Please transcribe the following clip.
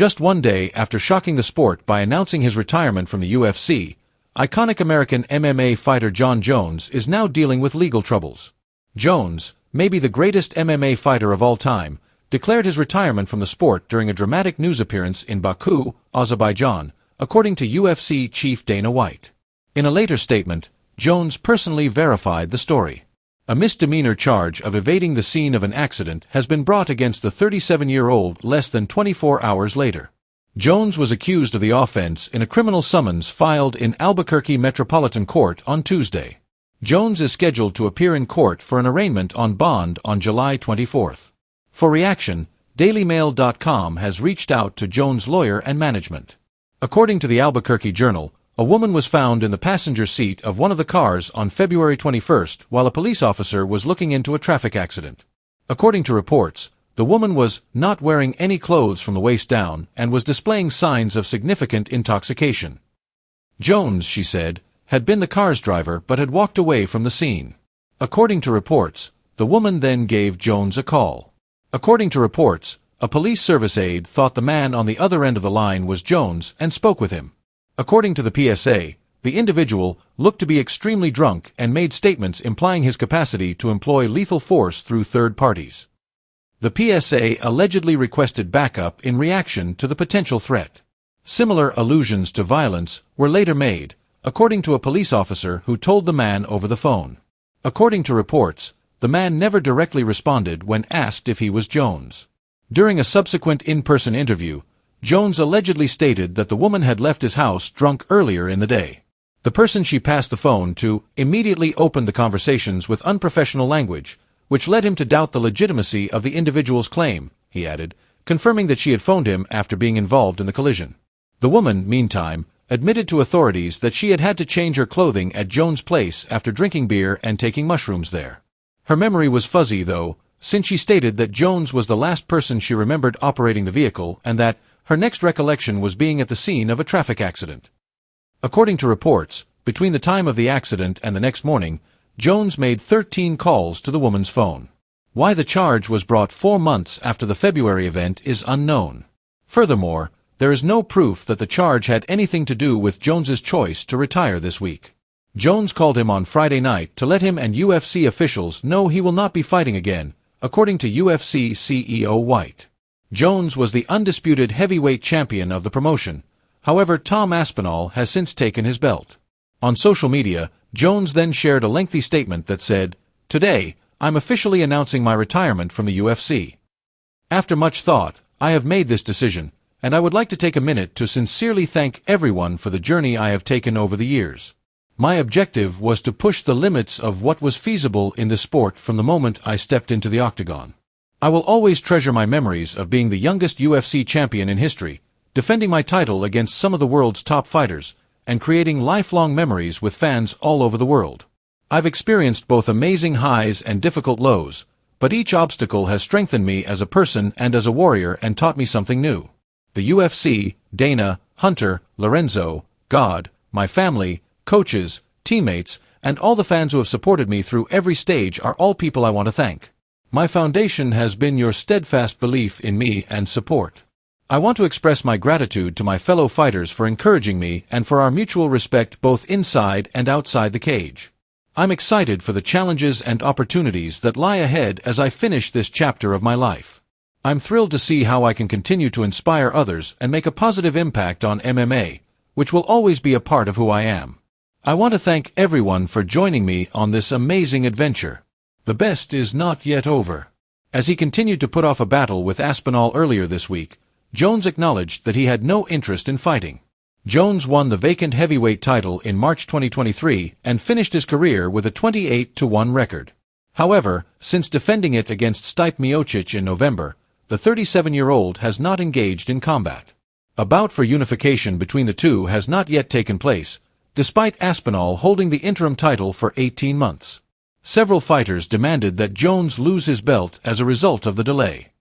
Just one day after shocking the sport by announcing his retirement from the UFC, iconic American MMA fighter Jon Jones is now dealing with legal troubles. Jones, maybe the greatest MMA fighter of all time, declared his retirement from the sport during a dramatic news appearance in Baku, Azerbaijan, according to UFC chief Dana White. In a later statement, Jones personally verified the story. A misdemeanor charge of evading the scene of an accident has been brought against the 37-year-old less than 24 hours later. Jones was accused of the offense in a criminal summons filed in Albuquerque Metropolitan Court on Tuesday. Jones is scheduled to appear in court for an arraignment on bond on July 24th. For reaction, DailyMail.com has reached out to Jones' lawyer and management. According to the Albuquerque Journal, a woman was found in the passenger seat of one of the cars on February 21st while a police officer was looking into a traffic accident. According to reports, the woman was not wearing any clothes from the waist down and was displaying signs of significant intoxication. Jones, she said, had been the car's driver but had walked away from the scene. According to reports, the woman then gave Jones a call. According to reports, a police service aide thought the man on the other end of the line was Jones and spoke with him. According to the PSA, the individual looked to be extremely drunk and made statements implying his capacity to employ lethal force through third parties. The PSA allegedly requested backup in reaction to the potential threat. Similar allusions to violence were later made, according to a police officer who told the man over the phone. According to reports, the man never directly responded when asked if he was Jones. During a subsequent in-person interview, Jones allegedly stated that the woman had left his house drunk earlier in the day. The person she passed the phone to immediately opened the conversations with unprofessional language, which led him to doubt the legitimacy of the individual's claim, he added, confirming that she had phoned him after being involved in the collision. The woman, meantime, admitted to authorities that she had to change her clothing at Jones' place after drinking beer and taking mushrooms there. Her memory was fuzzy, though, since she stated that Jones was the last person she remembered operating the vehicle and that her next recollection was being at the scene of a traffic accident. According to reports, between the time of the accident and the next morning, Jones made 13 calls to the woman's phone. Why the charge was brought 4 months after the February event is unknown. Furthermore, there is no proof that the charge had anything to do with Jones's choice to retire this week. Jones called him on Friday night to let him and UFC officials know he will not be fighting again, according to UFC CEO White. Jones was the undisputed heavyweight champion of the promotion. However, Tom Aspinall has since taken his belt. On social media, Jones then shared a lengthy statement that said, "Today, I'm officially announcing my retirement from the UFC. After much thought, I have made this decision, and I would like to take a minute to sincerely thank everyone for the journey I have taken over the years. My objective was to push the limits of what was feasible in the sport from the moment I stepped into the octagon. I will always treasure my memories of being the youngest UFC champion in history, defending my title against some of the world's top fighters, and creating lifelong memories with fans all over the world. I've experienced both amazing highs and difficult lows, but each obstacle has strengthened me as a person and as a warrior and taught me something new. The UFC, Dana, Hunter, Lorenzo, God, my family, coaches, teammates, and all the fans who have supported me through every stage are all people I want to thank. My foundation has been your steadfast belief in me and support. I want to express my gratitude to my fellow fighters for encouraging me and for our mutual respect both inside and outside the cage. I'm excited for the challenges and opportunities that lie ahead as I finish this chapter of my life. I'm thrilled to see how I can continue to inspire others and make a positive impact on MMA, which will always be a part of who I am. I want to thank everyone for joining me on this amazing adventure. The best is not yet over." As he continued to put off a battle with Aspinall earlier this week, Jones acknowledged that he had no interest in fighting. Jones won the vacant heavyweight title in March 2023 and finished his career with a 28-1 record. However, since defending it against Stipe Miocic in November, the 37-year-old has not engaged in combat. A bout for unification between the two has not yet taken place, despite Aspinall holding the interim title for 18 months. Several fighters demanded that Jones lose his belt as a result of the delay.